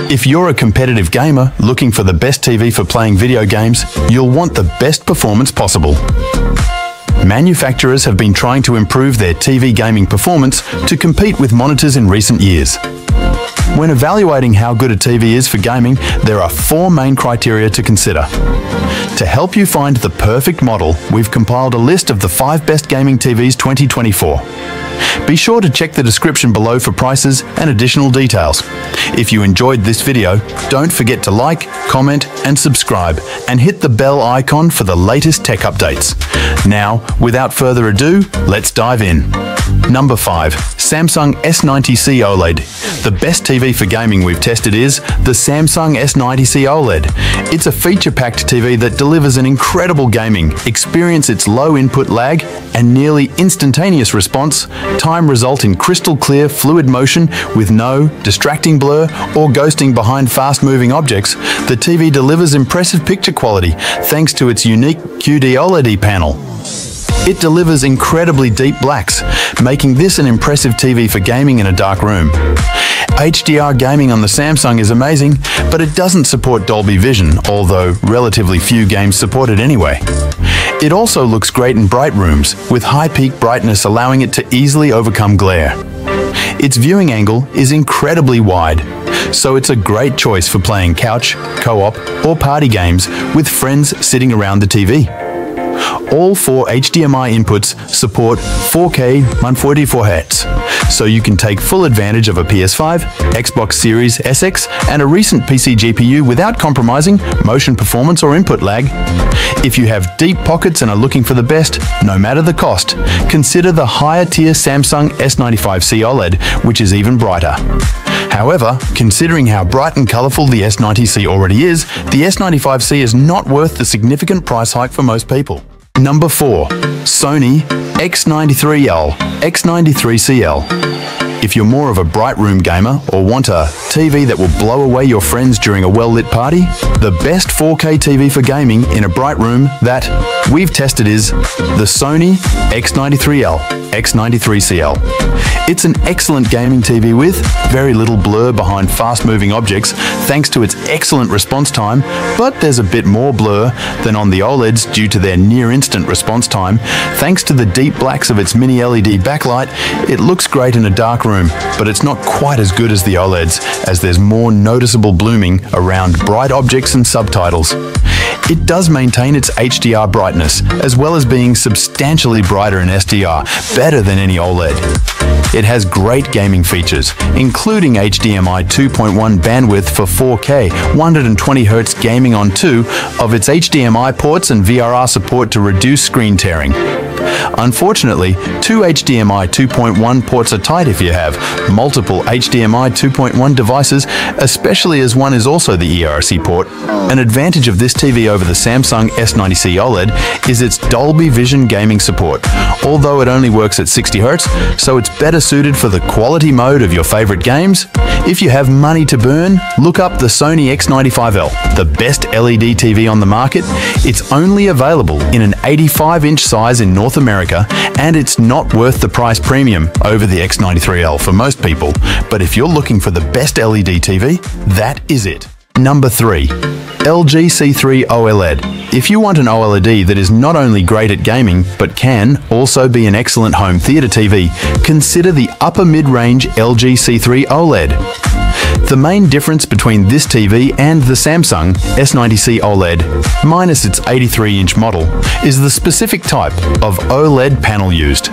If you're a competitive gamer looking for the best TV for playing video games, you'll want the best performance possible. Manufacturers have been trying to improve their TV gaming performance to compete with monitors in recent years. When evaluating how good a TV is for gaming, there are 4 main criteria to consider. To help you find the perfect model, we've compiled a list of the 5 best gaming TVs 2024. Be sure to check the description below for prices and additional details. If you enjoyed this video, don't forget to like, comment and subscribe, and hit the bell icon for the latest tech updates. Now, without further ado, let's dive in. Number 5. Samsung S90C OLED. The best TV for gaming we've tested is the Samsung S90C OLED. It's a feature-packed TV that delivers an incredible gaming experience. Its low input lag and nearly instantaneous response time result in crystal clear fluid motion with no distracting blur or ghosting behind fast-moving objects. The TV delivers impressive picture quality thanks to its unique QD-OLED panel. It delivers incredibly deep blacks, making this an impressive TV for gaming in a dark room. HDR gaming on the Samsung is amazing, but it doesn't support Dolby Vision, although relatively few games support it anyway. It also looks great in bright rooms, with high peak brightness allowing it to easily overcome glare. Its viewing angle is incredibly wide, so it's a great choice for playing couch, co-op, or party games with friends sitting around the TV. All 4 HDMI inputs support 4K 144Hz, so you can take full advantage of a PS5, Xbox Series SX, and a recent PC GPU without compromising motion performance or input lag. If you have deep pockets and are looking for the best, no matter the cost, consider the higher-tier Samsung S95C OLED, which is even brighter. However, considering how bright and colourful the S90C already is, the S95C is not worth the significant price hike for most people. Number 4. Sony X93L X93CL. If you're more of a bright room gamer or want a TV that will blow away your friends during a well-lit party, the best 4K TV for gaming in a bright room that we've tested is the Sony X93L X93CL. It's an excellent gaming TV with very little blur behind fast-moving objects thanks to its excellent response time, but there's a bit more blur than on the OLEDs due to their near-instant response time. Thanks to the deep blacks of its mini LED backlight, it looks great in a dark room, but it's not quite as good as the OLEDs, as there's more noticeable blooming around bright objects and subtitles. It does maintain its HDR brightness, as well as being substantially brighter in SDR, better than any OLED. It has great gaming features, including HDMI 2.1 bandwidth for 4K, 120Hz gaming on 2 of its HDMI ports and VRR support to reduce screen tearing. Unfortunately, 2 HDMI 2.1 ports are tight if you have multiple HDMI 2.1 devices, especially as one is also the ERC port. An advantage of this TV over the Samsung S90C OLED is its Dolby Vision gaming support, although it only works at 60Hz, so it's better suited for the quality mode of your favorite games. If you have money to burn, look up the Sony X95L, the best LED TV on the market. It's only available in an 85-inch size in North America, and it's not worth the price premium over the X93L for most people. But if you're looking for the best LED TV, that is it. Number 3. LG C3 OLED. If you want an OLED that is not only great at gaming, but can also be an excellent home theater TV, consider the upper mid-range LG C3 OLED. The main difference between this TV and the Samsung S90C OLED, minus its 83-inch model, is the specific type of OLED panel used.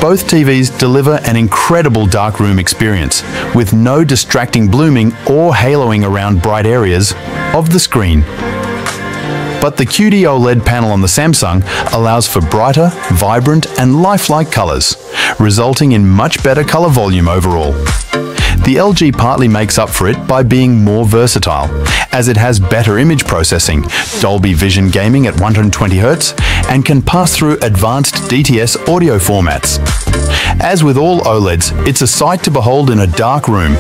Both TVs deliver an incredible darkroom experience, with no distracting blooming or haloing around bright areas of the screen. But the QD OLED panel on the Samsung allows for brighter, vibrant and lifelike colors, resulting in much better color volume overall. The LG partly makes up for it by being more versatile, as it has better image processing, Dolby Vision gaming at 120Hz, and can pass through advanced DTS audio formats. As with all OLEDs, it's a sight to behold in a dark room,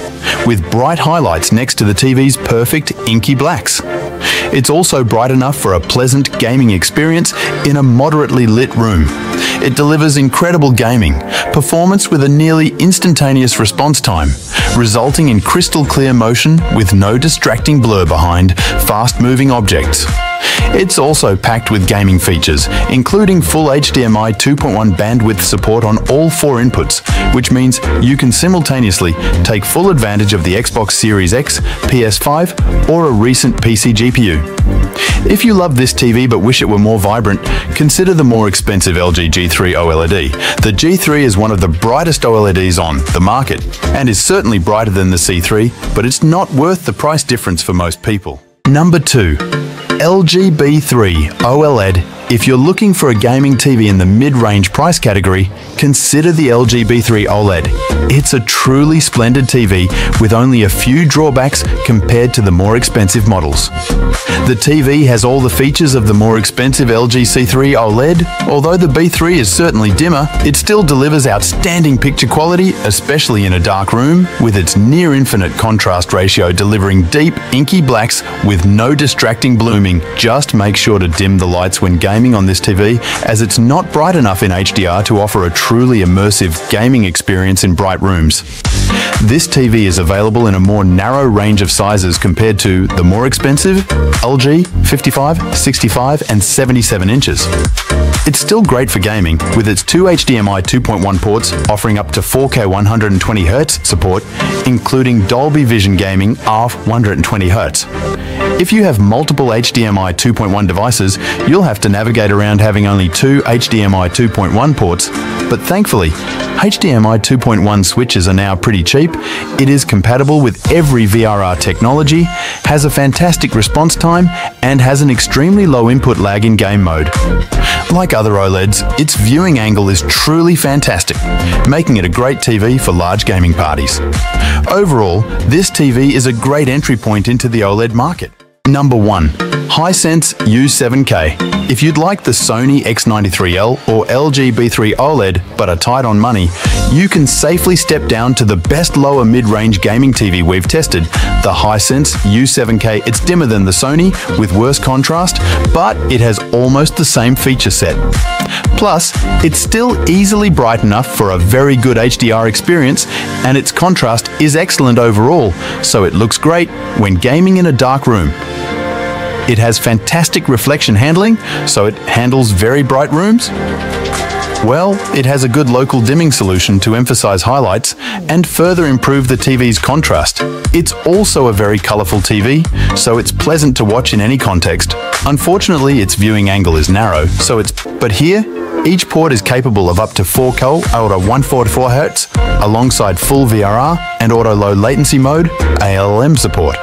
with bright highlights next to the TV's perfect inky blacks. It's also bright enough for a pleasant gaming experience in a moderately lit room. It delivers incredible gaming performance with a nearly instantaneous response time, resulting in crystal clear motion with no distracting blur behind fast-moving objects. It's also packed with gaming features, including full HDMI 2.1 bandwidth support on all 4 inputs, which means you can simultaneously take full advantage of the Xbox Series X, PS5, or a recent PC GPU. If you love this TV but wish it were more vibrant, consider the more expensive LG G3 OLED. The G3 is one of the brightest OLEDs on the market, and is certainly brighter than the C3, but it's not worth the price difference for most people. Number 2. LG B3 OLED. If you're looking for a gaming TV in the mid-range price category, consider the LG B3 OLED. It's a truly splendid TV with only a few drawbacks compared to the more expensive models. The TV has all the features of the more expensive LG C3 OLED. Although the B3 is certainly dimmer, it still delivers outstanding picture quality, especially in a dark room, with its near-infinite contrast ratio delivering deep, inky blacks with no distracting blooming. Just make sure to dim the lights when gaming on this TV, as it's not bright enough in HDR to offer a truly immersive gaming experience in bright rooms. This TV is available in a more narrow range of sizes compared to the more expensive LG 55, 65 and 77 inches. It's still great for gaming, with its 2 HDMI 2.1 ports offering up to 4K 120Hz support, including Dolby Vision gaming of 120Hz. If you have multiple HDMI 2.1 devices, you'll have to navigate around having only 2 HDMI 2.1 ports, but thankfully, HDMI 2.1 switches are now pretty cheap. It is compatible with every VRR technology, has a fantastic response time, and has an extremely low input lag in game mode. Like other OLEDs, its viewing angle is truly fantastic, making it a great TV for large gaming parties. Overall, this TV is a great entry point into the OLED market. Number 1. Hisense U7K. If you'd like the Sony X93L or LG B3 OLED but are tight on money, you can safely step down to the best lower mid-range gaming TV we've tested, the Hisense U7K. It's dimmer than the Sony with worse contrast, but it has almost the same feature set. Plus, it's still easily bright enough for a very good HDR experience, and its contrast is excellent overall, so it looks great when gaming in a dark room. It has fantastic reflection handling, so it handles very bright rooms. Well, it has a good local dimming solution to emphasize highlights and further improve the TV's contrast. It's also a very colorful TV, so it's pleasant to watch in any context. Unfortunately, its viewing angle is narrow, but here, each port is capable of up to 4K auto 144Hz, alongside full VRR and auto low latency mode ALM support.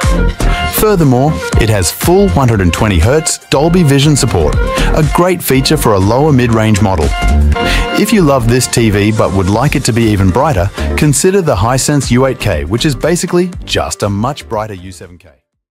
Furthermore, it has full 120Hz Dolby Vision support, a great feature for a lower mid-range model. If you love this TV but would like it to be even brighter, consider the Hisense U8K, which is basically just a much brighter U7K.